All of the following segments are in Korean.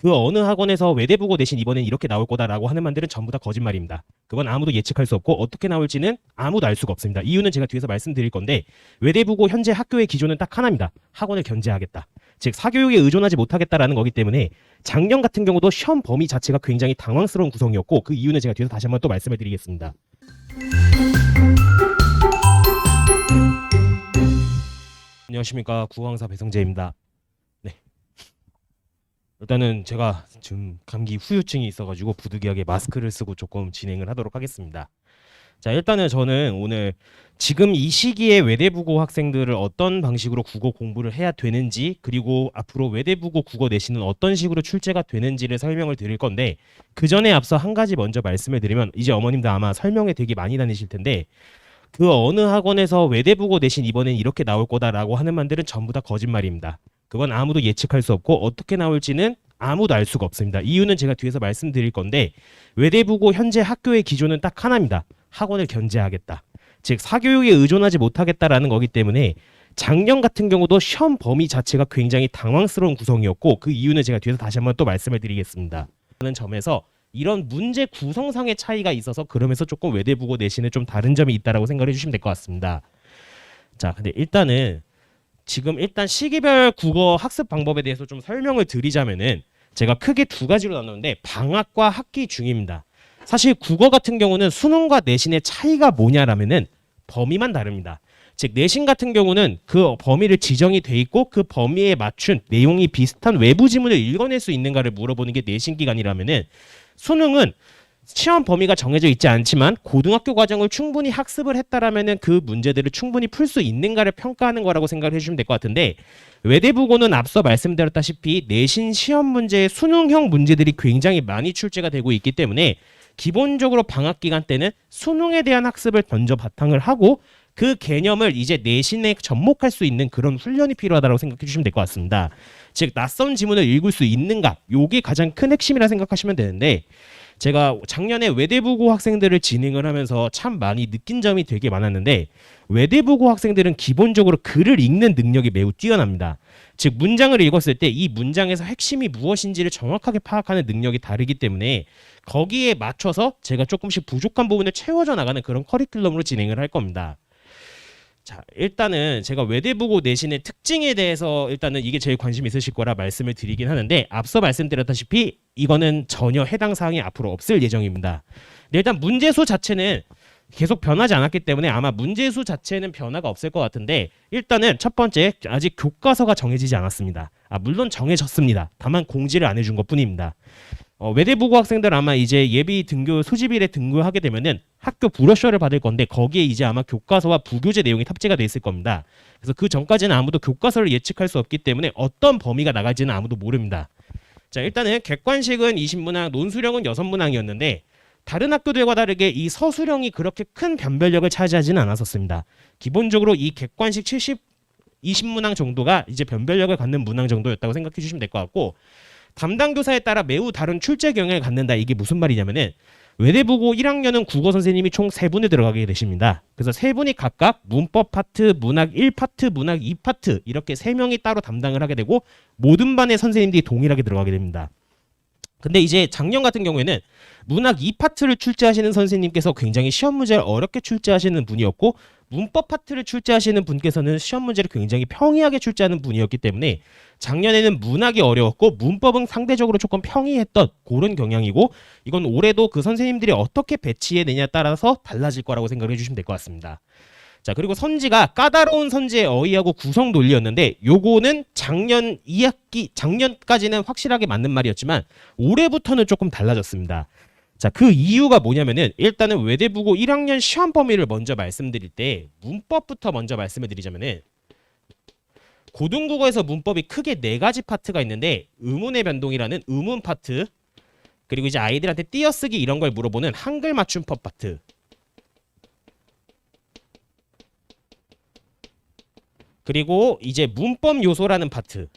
그 어느 학원에서 외대부고 내신 이번엔 이렇게 나올 거다라고 하는 말들은 전부 다 거짓말입니다. 그건 아무도 예측할 수 없고 어떻게 나올지는 아무도 알 수가 없습니다. 이유는 제가 뒤에서 말씀드릴 건데, 외대부고 현재 학교의 기조는 딱 하나입니다. 학원을 견제하겠다. 즉 사교육에 의존하지 못하겠다라는 거기 때문에 작년 같은 경우도 시험 범위 자체가 굉장히 당황스러운 구성이었고, 그 이유는 제가 뒤에서 다시 한번 또 말씀을 드리겠습니다. 안녕하십니까, 국어강사 배성재입니다. 네. 일단은 제가 지금 감기 후유증이 있어가지고 부득이하게 마스크를 쓰고 조금 진행을 하도록 하겠습니다. 자, 일단은 저는 오늘 지금 이 시기에 외대부고 학생들을 어떤 방식으로 국어 공부를 해야 되는지, 그리고 앞으로 외대부고 국어 내신은 어떤 식으로 출제가 되는지를 설명을 드릴 건데, 그 전에 앞서 한 가지 먼저 말씀을 드리면, 이제 어머님도 아마 설명회 되게 많이 다니실 텐데, 그 어느 학원에서 외대부고 내신 이번엔 이렇게 나올 거다라고 하는 말들은 전부 다 거짓말입니다. 그건 아무도 예측할 수 없고 어떻게 나올지는 아무도 알 수가 없습니다. 이유는 제가 뒤에서 말씀드릴 건데, 외대부고 현재 학교의 기조는 딱 하나입니다. 학원을 견제하겠다. 즉 사교육에 의존하지 못하겠다라는 거기 때문에 작년 같은 경우도 시험 범위 자체가 굉장히 당황스러운 구성이었고, 그 이유는 제가 뒤에서 다시 한번 또 말씀을 드리겠습니다. 라는 점에서 이런 문제 구성상의 차이가 있어서 그러면서 조금 외대부고 내신에 좀 다른 점이 있다라고 생각해 주시면 될 것 같습니다. 자, 근데 일단은 지금 일단 시기별 국어 학습 방법에 대해서 좀 설명을 드리자면은, 제가 크게 두 가지로 나누는데 방학과 학기 중입니다. 사실 국어 같은 경우는 수능과 내신의 차이가 뭐냐라면은 범위만 다릅니다. 즉 내신 같은 경우는 그 범위를 지정이 돼 있고 그 범위에 맞춘 내용이 비슷한 외부 지문을 읽어낼 수 있는가를 물어보는 게 내신 기간이라면은, 수능은 시험 범위가 정해져 있지 않지만 고등학교 과정을 충분히 학습을 했다라면은 그 문제들을 충분히 풀 수 있는가를 평가하는 거라고 생각을 해주시면 될 것 같은데, 외대부고는 앞서 말씀드렸다시피 내신 시험 문제의 수능형 문제들이 굉장히 많이 출제가 되고 있기 때문에 기본적으로 방학 기간 때는 수능에 대한 학습을 먼저 바탕을 하고 그 개념을 이제 내신에 접목할 수 있는 그런 훈련이 필요하다고 생각해 주시면 될 것 같습니다. 즉 낯선 지문을 읽을 수 있는가, 요게 가장 큰 핵심이라 생각하시면 되는데, 제가 작년에 외대부고 학생들을 진행을 하면서 참 많이 느낀 점이 되게 많았는데, 외대부고 학생들은 기본적으로 글을 읽는 능력이 매우 뛰어납니다. 즉 문장을 읽었을 때 이 문장에서 핵심이 무엇인지를 정확하게 파악하는 능력이 다르기 때문에 거기에 맞춰서 제가 조금씩 부족한 부분을 채워져 나가는 그런 커리큘럼으로 진행을 할 겁니다. 자, 일단은 제가 외대부고 내신의 특징에 대해서 일단은 이게 제일 관심 있으실 거라 말씀을 드리긴 하는데, 앞서 말씀드렸다시피 이거는 전혀 해당 사항이 앞으로 없을 예정입니다. 근데 일단 문제수 자체는 계속 변하지 않았기 때문에 아마 문제수 자체는 변화가 없을 것 같은데, 일단은 첫 번째, 아직 교과서가 정해지지 않았습니다. 물론 정해졌습니다. 다만 공지를 안 해준 것 뿐입니다. 외대부고 학생들 아마 이제 예비 등교 소집일에 등교하게 되면은 학교 브로셔를 받을 건데, 거기에 이제 아마 교과서와 부교재 내용이 탑재가 돼 있을 겁니다. 그래서 그 전까지는 아무도 교과서를 예측할 수 없기 때문에 어떤 범위가 나갈지는 아무도 모릅니다. 자, 일단은 객관식은 20문항, 논수령은 6문항이었는데 다른 학교들과 다르게 이 서술형이 그렇게 큰 변별력을 차지하지는 않았었습니다. 기본적으로 이 객관식 20문항 정도가 이제 변별력을 갖는 문항 정도였다고 생각해 주시면 될 것 같고, 담당 교사에 따라 매우 다른 출제 경향을 갖는다. 이게 무슨 말이냐면은, 외대부고 1학년은 국어 선생님이 총 3분이 들어가게 되십니다. 그래서 3분이 각각 문법 파트, 문학 1파트, 문학 2파트 이렇게 3명이 따로 담당을 하게 되고 모든 반의 선생님들이 동일하게 들어가게 됩니다. 근데 이제 작년 같은 경우에는 문학 2파트를 출제하시는 선생님께서 굉장히 시험 문제를 어렵게 출제하시는 분이었고, 문법 파트를 출제하시는 분께서는 시험 문제를 굉장히 평이하게 출제하는 분이었기 때문에 작년에는 문학이 어려웠고 문법은 상대적으로 조금 평이했던 그런 경향이고, 이건 올해도 그 선생님들이 어떻게 배치해내냐에 따라서 달라질 거라고 생각을 해주시면 될 것 같습니다. 자, 그리고 선지가 까다로운 선지의 어휘하고 구성 논리였는데, 요거는 작년 2학기 작년까지는 확실하게 맞는 말이었지만 올해부터는 조금 달라졌습니다. 자, 그 이유가 뭐냐면은, 일단은 외대부고 1학년 시험 범위를 먼저 말씀드릴 때 문법부터 먼저 말씀을 드리자면은, 고등국어에서 문법이 크게 4가지 파트가 있는데, 의문의 변동이라는 의문 파트, 그리고 이제 아이들한테 띄어쓰기 이런 걸 물어보는 한글 맞춤법 파트, 그리고 이제 문법 요소라는 파트,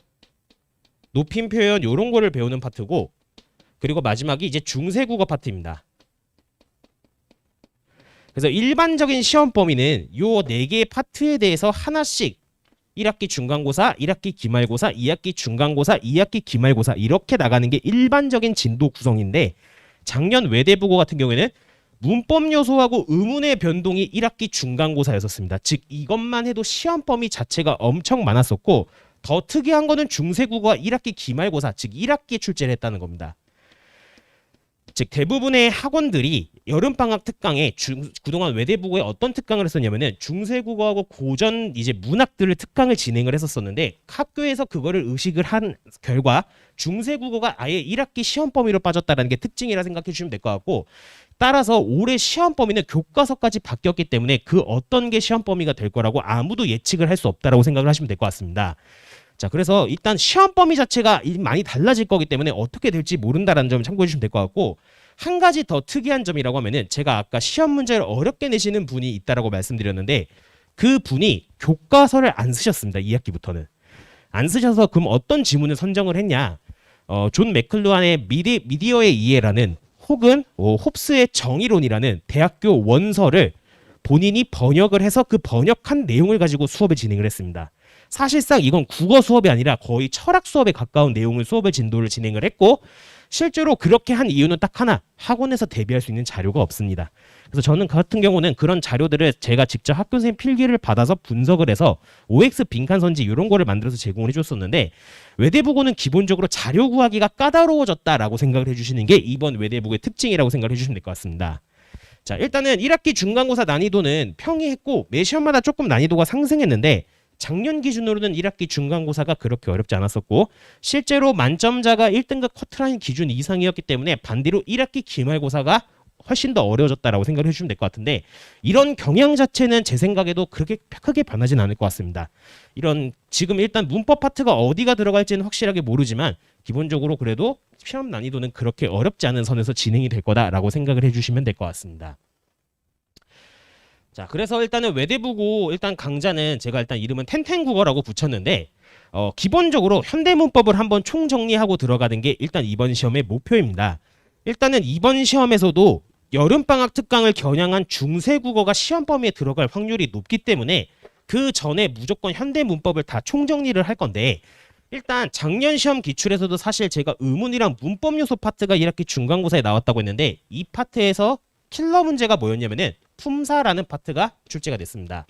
높임 표현 요런 거를 배우는 파트고, 그리고 마지막이 이제 중세국어 파트입니다. 그래서 일반적인 시험 범위는 요 4개의 파트에 대해서 하나씩 1학기 중간고사, 1학기 기말고사, 2학기 중간고사, 2학기 기말고사 이렇게 나가는 게 일반적인 진도 구성인데 작년 외대부고 같은 경우에는 문법 요소하고 의문의 변동이 1학기 중간고사였었습니다. 즉 이것만 해도 시험 범위 자체가 엄청 많았었고 더 특이한 거는 중세국어와 1학기 기말고사 즉 1학기에 출제를 했다는 겁니다. 즉 대부분의 학원들이 여름방학 특강에 그동안 외대부고에 어떤 특강을 했었냐면은 중세국어하고 고전 이제 문학들을 특강을 진행을 했었었는데 학교에서 그거를 의식을 한 결과 중세국어가 아예 1학기 시험 범위로 빠졌다는 게 특징이라 생각해 주시면 될 것 같고 따라서 올해 시험 범위는 교과서까지 바뀌었기 때문에 그 어떤 게 시험 범위가 될 거라고 아무도 예측을 할 수 없다라고 생각을 하시면 될 것 같습니다. 자, 그래서 일단 시험 범위 자체가 많이 달라질 거기 때문에 어떻게 될지 모른다라는 점 참고해 주시면 될 것 같고 한 가지 더 특이한 점이라고 하면은 제가 아까 시험 문제를 어렵게 내시는 분이 있다라고 말씀드렸는데 그 분이 교과서를 안 쓰셨습니다. 2학기부터는. 안 쓰셔서 그럼 어떤 지문을 선정을 했냐? 존 맥클루한의 미디어의 이해라는 혹은 홉스의 정의론이라는 대학교 원서를 본인이 번역을 해서 그 번역한 내용을 가지고 수업을 진행을 했습니다. 사실상 이건 국어 수업이 아니라 거의 철학 수업에 가까운 내용을 수업의 진도를 진행을 했고 실제로 그렇게 한 이유는 딱 하나 학원에서 대비할 수 있는 자료가 없습니다. 그래서 저는 같은 경우는 그런 자료들을 제가 직접 학교생 필기를 받아서 분석을 해서 OX 빈칸선지 이런 거를 만들어서 제공을 해줬었는데 외대부고는 기본적으로 자료 구하기가 까다로워졌다라고 생각을 해주시는 게 이번 외대부고의 특징이라고 생각을 해주시면 될 것 같습니다. 자, 일단은 1학기 중간고사 난이도는 평이했고 매 시험마다 조금 난이도가 상승했는데 작년 기준으로는 1학기 중간고사가 그렇게 어렵지 않았었고 실제로 만점자가 1등급 커트라인 기준 이상이었기 때문에 반대로 1학기 기말고사가 훨씬 더 어려워졌다라고 생각을 해주시면 될 것 같은데 이런 경향 자체는 제 생각에도 그렇게 크게 변하진 않을 것 같습니다. 이런 지금 일단 문법 파트가 어디가 들어갈지는 확실하게 모르지만 기본적으로 그래도 시험 난이도는 그렇게 어렵지 않은 선에서 진행이 될 거다라고 생각을 해주시면 될 것 같습니다. 자, 그래서 일단은 외대부고 일단 강좌는 제가 일단 이름은 텐텐국어라고 붙였는데 기본적으로 현대문법을 한번 총정리하고 들어가는 게 일단 이번 시험의 목표입니다. 일단은 이번 시험에서도 여름방학 특강을 겨냥한 중세국어가 시험 범위에 들어갈 확률이 높기 때문에 그 전에 무조건 현대문법을 다 총정리를 할 건데 일단 작년 시험 기출에서도 사실 제가 의문이랑 문법 요소 파트가 1학기 중간고사에 나왔다고 했는데 이 파트에서 킬러 문제가 뭐였냐면은 품사라는 파트가 출제가 됐습니다.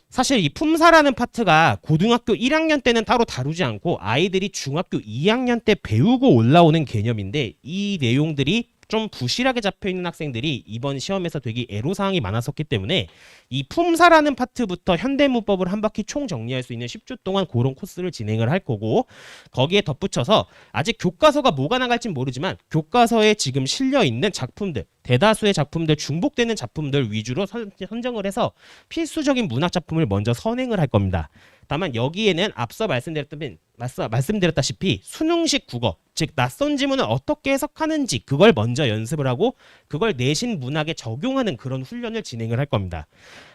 사실 이 품사라는 파트가 고등학교 1학년 때는 따로 다루지 않고 아이들이 중학교 2학년 때 배우고 올라오는 개념인데 이 내용들이 좀 부실하게 잡혀있는 학생들이 이번 시험에서 되게 애로사항이 많았었기 때문에 이 품사라는 파트부터 현대문법을 한 바퀴 총 정리할 수 있는 10주 동안 그런 코스를 진행을 할 거고 거기에 덧붙여서 아직 교과서가 뭐가 나갈진 모르지만 교과서에 지금 실려있는 작품들 대다수의 작품들 중복되는 작품들 위주로 선정을 해서 필수적인 문학 작품을 먼저 선행을 할 겁니다. 다만 여기에는 앞서 말씀드렸다시피 수능식 국어, 즉 낯선 지문을 어떻게 해석하는지 그걸 먼저 연습을 하고 그걸 내신 문학에 적용하는 그런 훈련을 진행을 할 겁니다.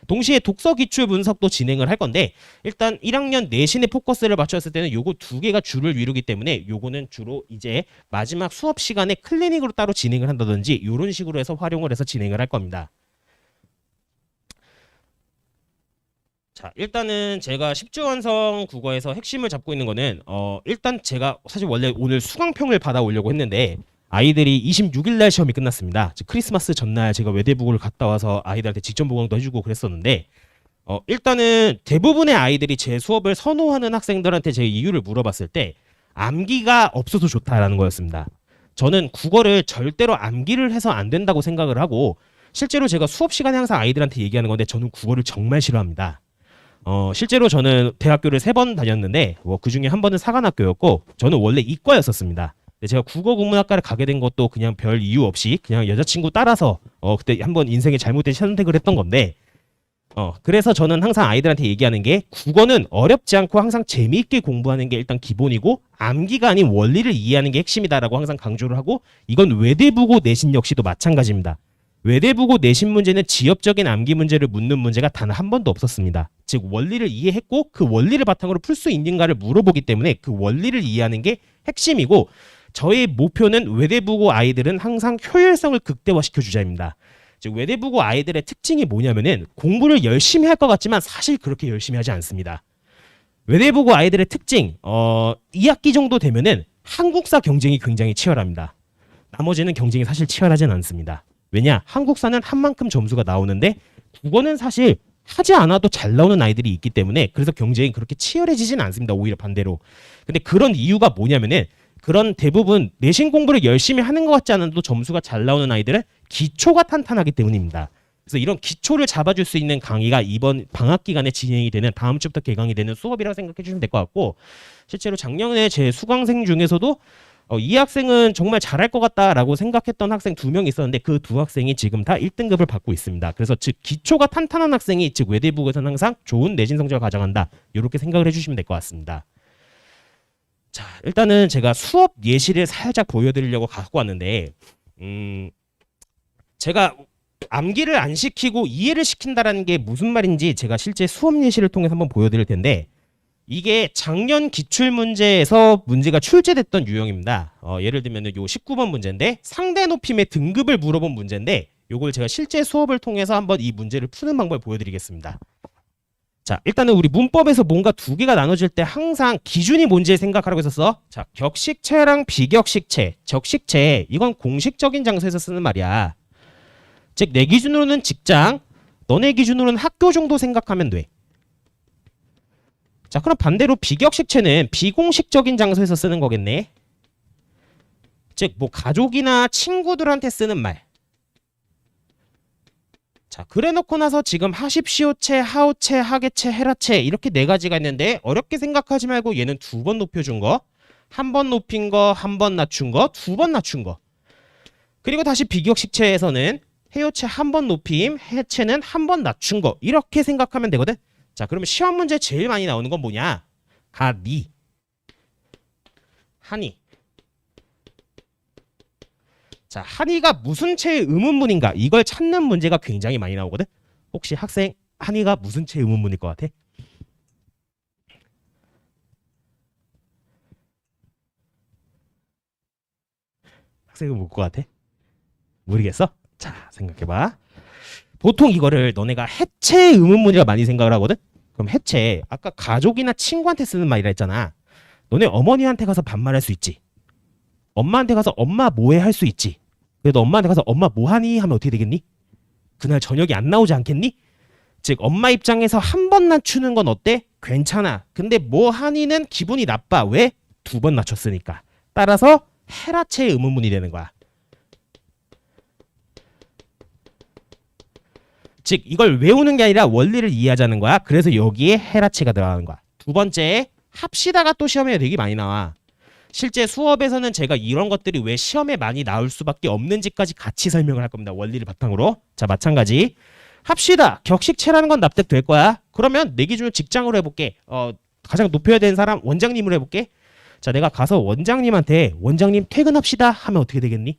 동시에 독서 기출 분석도 진행을 할 건데 일단 1학년 내신에 포커스를 맞췄을 때는 요거 두 개가 주를 이루기 때문에 요거는 주로 이제 마지막 수업 시간에 클리닉으로 따로 진행을 한다든지 이런 식으로 해서 활용을 해서 진행을 할 겁니다. 자, 일단은 제가 10주 완성 국어에서 핵심을 잡고 있는 거는 일단 제가 사실 원래 오늘 수강평을 받아오려고 했는데 아이들이 26일 날 시험이 끝났습니다. 즉 크리스마스 전날 제가 외대부고를 갔다 와서 아이들한테 직전 보강도 해주고 그랬었는데 일단은 대부분의 아이들이 제 수업을 선호하는 학생들한테 제 이유를 물어봤을 때 암기가 없어서 좋다라는 거였습니다. 저는 국어를 절대로 암기를 해서 안 된다고 생각을 하고 실제로 제가 수업 시간에 항상 아이들한테 얘기하는 건데 저는 국어를 정말 싫어합니다. 실제로 저는 대학교를 3번 다녔는데 그 중에 한 번은 사관학교였고 저는 원래 이과였었습니다. 근데 제가 국어국문학과를 가게 된 것도 그냥 별 이유 없이 그냥 여자친구 따라서 그때 한번 인생의 잘못된 선택을 했던 건데 그래서 저는 항상 아이들한테 얘기하는 게 국어는 어렵지 않고 항상 재미있게 공부하는 게 일단 기본이고 암기가 아닌 원리를 이해하는 게 핵심이다라고 항상 강조를 하고 이건 외대부고 내신 역시도 마찬가지입니다. 외대부고 내신 문제는 지엽적인 암기 문제를 묻는 문제가 단 한 번도 없었습니다. 즉 원리를 이해했고 그 원리를 바탕으로 풀 수 있는가를 물어보기 때문에 그 원리를 이해하는 게 핵심이고 저의 목표는 외대부고 아이들은 항상 효율성을 극대화시켜 주자입니다. 즉 외대부고 아이들의 특징이 뭐냐면은 공부를 열심히 할 것 같지만 사실 그렇게 열심히 하지 않습니다. 외대부고 아이들의 특징 2학기 정도 되면은 한국사 경쟁이 굉장히 치열합니다. 나머지는 경쟁이 사실 치열하진 않습니다. 왜냐? 한국사는 한 만큼 점수가 나오는데 국어는 사실 하지 않아도 잘 나오는 아이들이 있기 때문에 그래서 경쟁이 그렇게 치열해지진 않습니다. 오히려 반대로. 근데 그런 이유가 뭐냐면은 그런 대부분 내신 공부를 열심히 하는 것 같지 않아도 점수가 잘 나오는 아이들은 기초가 탄탄하기 때문입니다. 그래서 이런 기초를 잡아줄 수 있는 강의가 이번 방학 기간에 진행이 되는 다음 주부터 개강이 되는 수업이라고 생각해 주시면 될 것 같고 실제로 작년에 제 수강생 중에서도 이 학생은 정말 잘할 것 같다라고 생각했던 학생 2명 있었는데 그 2학생이 지금 다 1등급을 받고 있습니다. 그래서 즉 기초가 탄탄한 학생이 즉 외대부고에서는 항상 좋은 내신 성적을 가져간다. 이렇게 생각을 해주시면 될 것 같습니다. 자, 일단은 제가 수업 예시를 살짝 보여드리려고 갖고 왔는데 제가 암기를 안 시키고 이해를 시킨다라는 게 무슨 말인지 제가 실제 수업 예시를 통해서 한번 보여드릴 텐데 이게 작년 기출문제에서 문제가 출제됐던 유형입니다. 예를 들면 요 19번 문제인데 상대 높임의 등급을 물어본 문제인데 요걸 제가 실제 수업을 통해서 한번 이 문제를 푸는 방법을 보여드리겠습니다. 자, 일단은 우리 문법에서 뭔가 두 개가 나눠질 때 항상 기준이 뭔지 생각하라고 했었어. 자, 격식체랑 비격식체, 적식체 이건 공식적인 장소에서 쓰는 말이야. 즉 내 기준으로는 직장, 너네 기준으로는 학교 정도 생각하면 돼. 자, 그럼 반대로 비격식체는 비공식적인 장소에서 쓰는 거겠네. 즉 뭐 가족이나 친구들한테 쓰는 말. 자, 그래 놓고 나서 지금 하십시오체, 하오체, 하계체, 헤라체 이렇게 네 가지가 있는데 어렵게 생각하지 말고 얘는 2번 높여준 거, 1번 높인 거, 1번 낮춘 거, 2번 낮춘 거. 그리고 다시 비격식체에서는 해요체 1번 높임, 해체는 1번 낮춘 거 이렇게 생각하면 되거든. 자, 그러면 시험 문제 제일 많이 나오는 건 뭐냐? 가니, 하니. 자, 하니가 무슨 체의 의문문인가? 이걸 찾는 문제가 굉장히 많이 나오거든. 혹시 학생 하니가 무슨 체의 의문문일 것 같아? 학생은 뭘 것 같아? 모르겠어? 자, 생각해봐. 보통 이거를 너네가 해체의 의문문이라 많이 생각을 하거든. 그럼 해체, 아까 가족이나 친구한테 쓰는 말이라 했잖아. 너네 어머니한테 가서 반말할 수 있지. 엄마한테 가서 엄마 뭐해 할 수 있지. 그래도 엄마한테 가서 엄마 뭐하니 하면 어떻게 되겠니? 그날 저녁이 안 나오지 않겠니? 즉 엄마 입장에서 한 번 낮추는 건 어때? 괜찮아. 근데 뭐하니는 기분이 나빠. 왜? 2번 낮췄으니까. 따라서 헤라체의 의문문이 되는 거야. 즉 이걸 외우는 게 아니라 원리를 이해하자는 거야. 그래서 여기에 헤라체가 들어가는 거야. 두 번째, 합시다가 또 시험에 되게 많이 나와. 실제 수업에서는 제가 이런 것들이 왜 시험에 많이 나올 수밖에 없는지까지 같이 설명을 할 겁니다. 원리를 바탕으로. 자, 마찬가지. 합시다. 격식체라는 건 납득될 거야. 그러면 내 기준으로 직장으로 해볼게. 가장 높여야 되는 사람 원장님으로 해볼게. 자, 내가 가서 원장님한테 원장님 퇴근합시다 하면 어떻게 되겠니?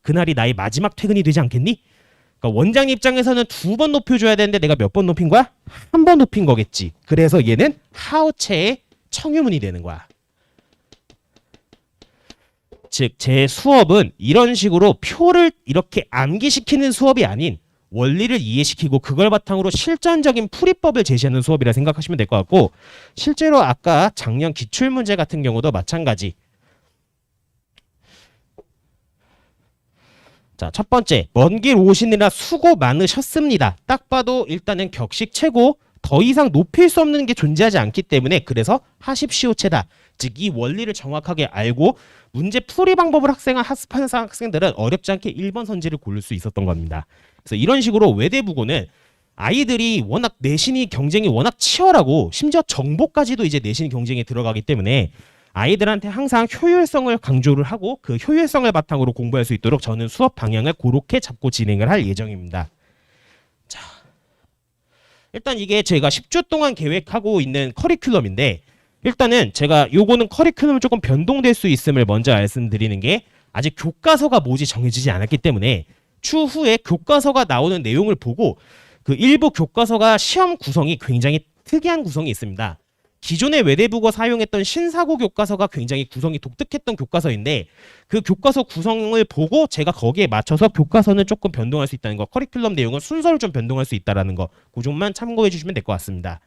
그날이 나의 마지막 퇴근이 되지 않겠니? 그러니까 원장님 입장에서는 2번 높여줘야 되는데 내가 몇 번 높인 거야? 1번 높인 거겠지. 그래서 얘는 하오체의 청유문이 되는 거야. 즉 제 수업은 이런 식으로 표를 이렇게 암기시키는 수업이 아닌 원리를 이해시키고 그걸 바탕으로 실전적인 풀이법을 제시하는 수업이라 생각하시면 될 것 같고, 실제로 아까 작년 기출문제 같은 경우도 마찬가지. 자, 첫 번째, 먼 길 오시느라 수고 많으셨습니다. 딱 봐도 일단은 격식 최고, 더 이상 높일 수 없는 게 존재하지 않기 때문에 그래서 하십시오체다. 즉 이 원리를 정확하게 알고 문제 풀이 방법을 학생을 학습하는 학생들은 어렵지 않게 1번 선지를 고를 수 있었던 겁니다. 그래서 이런 식으로 외대부고는 아이들이 워낙 내신이 경쟁이 워낙 치열하고 심지어 정보까지도 이제 내신 경쟁에 들어가기 때문에 아이들한테 항상 효율성을 강조를 하고 그 효율성을 바탕으로 공부할 수 있도록 저는 수업 방향을 그렇게 잡고 진행을 할 예정입니다. 자, 일단 이게 제가 10주 동안 계획하고 있는 커리큘럼인데, 일단은 제가 요거는 커리큘럼이 조금 변동될 수 있음을 먼저 말씀드리는 게, 아직 교과서가 뭐지 정해지지 않았기 때문에 추후에 교과서가 나오는 내용을 보고 그 일부 교과서가 시험 구성이 굉장히 특이한 구성이 있습니다. 기존의 외대국어 사용했던 신사고 교과서가 굉장히 구성이 독특했던 교과서인데 그 교과서 구성을 보고 제가 거기에 맞춰서 교과서는 조금 변동할 수 있다는 거, 커리큘럼 내용은 순서를 좀 변동할 수 있다는 거, 그 점만 참고해 주시면 될 것 같습니다.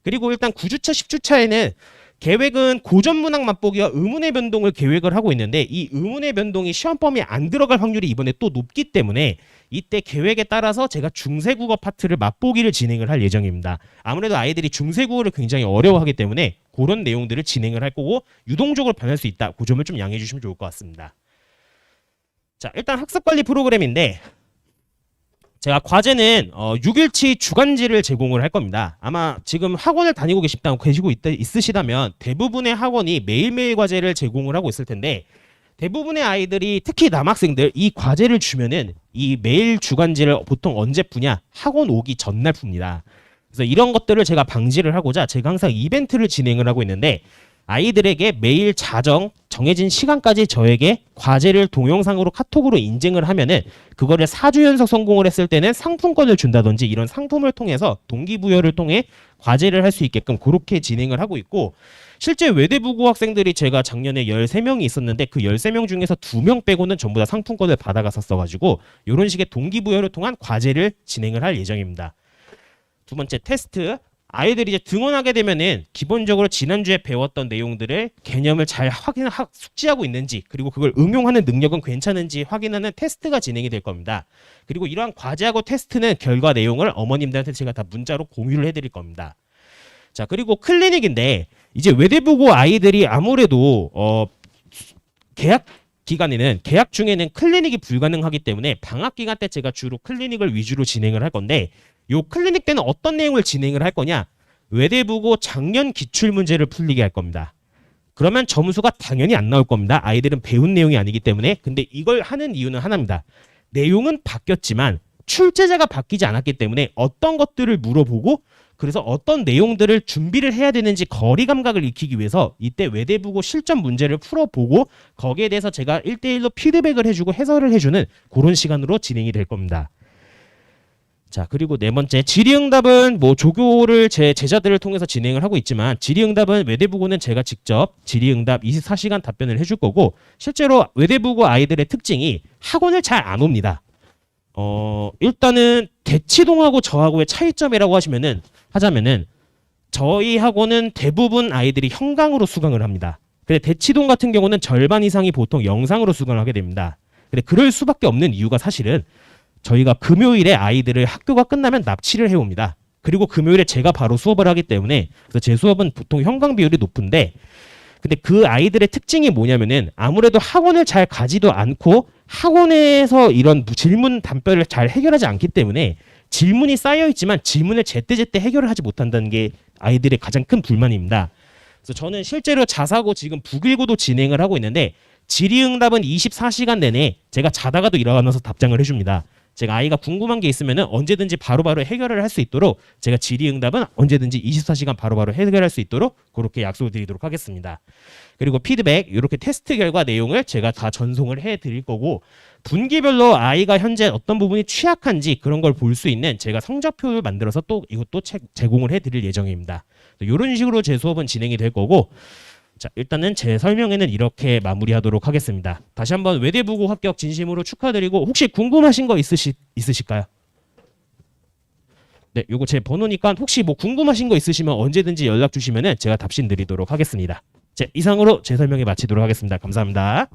그리고 일단 9주차, 10주차에는 계획은 고전 문항 맛보기와 의문의 변동을 계획을 하고 있는데 이 의문의 변동이 시험 범위에 안 들어갈 확률이 이번에 또 높기 때문에 이때 계획에 따라서 제가 중세국어 파트를 맛보기를 진행을 할 예정입니다. 아무래도 아이들이 중세국어를 굉장히 어려워하기 때문에 그런 내용들을 진행을 할 거고 유동적으로 변할 수 있다. 그 점을 좀 양해해 주시면 좋을 것 같습니다. 자, 일단 학습관리 프로그램인데 제가 과제는 6일치 주간지를 제공을 할 겁니다. 아마 지금 학원을 다니고 계시고 있으시다면 대부분의 학원이 매일매일 과제를 제공을 하고 있을 텐데 대부분의 아이들이 특히 남학생들 이 과제를 주면은 이 매일 주간지를 보통 언제 푸냐? 학원 오기 전날 풉니다. 그래서 이런 것들을 제가 방지를 하고자 제가 항상 이벤트를 진행을 하고 있는데 아이들에게 매일 정해진 시간까지 저에게 과제를 동영상으로 카톡으로 인증을 하면은 그거를 4주 연속 성공을 했을 때는 상품권을 준다든지 이런 상품을 통해서 동기부여를 통해 과제를 할 수 있게끔 그렇게 진행을 하고 있고 실제 외대부고 학생들이 제가 작년에 13명이 있었는데 그 13명 중에서 2명 빼고는 전부 다 상품권을 받아갔었어가지고 이런 식의 동기부여를 통한 과제를 진행을 할 예정입니다. 두 번째 테스트. 아이들이 이제 등원하게 되면은 기본적으로 지난주에 배웠던 내용들을 개념을 잘 숙지하고 있는지 그리고 그걸 응용하는 능력은 괜찮은지 확인하는 테스트가 진행이 될 겁니다. 그리고 이러한 과제하고 테스트는 결과 내용을 어머님들한테 제가 다 문자로 공유를 해드릴 겁니다. 자, 그리고 클리닉인데 이제 외대부고 아이들이 아무래도 계약 중에는 클리닉이 불가능하기 때문에 방학 기간 때 제가 주로 클리닉을 위주로 진행을 할 건데 요 클리닉 때는 어떤 내용을 진행을 할 거냐? 외대부고 작년 기출 문제를 풀리게 할 겁니다. 그러면 점수가 당연히 안 나올 겁니다. 아이들은 배운 내용이 아니기 때문에. 근데 이걸 하는 이유는 하나입니다. 내용은 바뀌었지만 출제자가 바뀌지 않았기 때문에 어떤 것들을 물어보고 그래서 어떤 내용들을 준비를 해야 되는지 거리 감각을 익히기 위해서 이때 외대부고 실전 문제를 풀어보고 거기에 대해서 제가 1대1로 피드백을 해주고 해설을 해주는 그런 시간으로 진행이 될 겁니다. 자, 그리고 네 번째 질의응답은 조교를 제 제자들을 통해서 진행을 하고 있지만 질의응답은 외대부고는 제가 직접 질의응답 24시간 답변을 해줄 거고 실제로 외대부고 아이들의 특징이 학원을 잘 안 옵니다. 일단은 대치동하고 저하고의 차이점이라고 하자면은 저희 학원은 대부분 아이들이 현강으로 수강을 합니다. 근데 대치동 같은 경우는 절반 이상이 보통 영상으로 수강을 하게 됩니다. 근데 그럴 수밖에 없는 이유가 사실은 저희가 금요일에 아이들을 학교가 끝나면 납치를 해옵니다. 그리고 금요일에 제가 바로 수업을 하기 때문에 그래서 제 수업은 보통 현강 비율이 높은데 근데 그 아이들의 특징이 뭐냐면은 아무래도 학원을 잘 가지도 않고 학원에서 이런 질문 답변을 잘 해결하지 않기 때문에 질문이 쌓여 있지만 질문을 제때제때 해결을 하지 못한다는 게 아이들의 가장 큰 불만입니다. 그래서 저는 실제로 자사고 지금 북일고도 진행을 하고 있는데 질의응답은 24시간 내내 제가 자다가도 일어나서 답장을 해줍니다. 제가 아이가 궁금한 게 있으면 언제든지 바로바로 해결을 할 수 있도록 제가 질의응답은 언제든지 24시간 바로바로 해결할 수 있도록 그렇게 약속을 드리도록 하겠습니다. 그리고 피드백 이렇게 테스트 결과 내용을 제가 다 전송을 해드릴 거고 분기별로 아이가 현재 어떤 부분이 취약한지 그런 걸 볼 수 있는 제가 성적표를 만들어서 또 이것도 제공을 해드릴 예정입니다. 이런 식으로 제 수업은 진행이 될 거고 자, 일단은 제 설명에는 이렇게 마무리하도록 하겠습니다. 다시 한번 외대부고 합격 진심으로 축하드리고 혹시 궁금하신 거 있으실까요? 네, 요거 제 번호니까 혹시 궁금하신 거 있으시면 언제든지 연락 주시면은 제가 답신 드리도록 하겠습니다. 자, 이상으로 제 설명을 마치도록 하겠습니다. 감사합니다.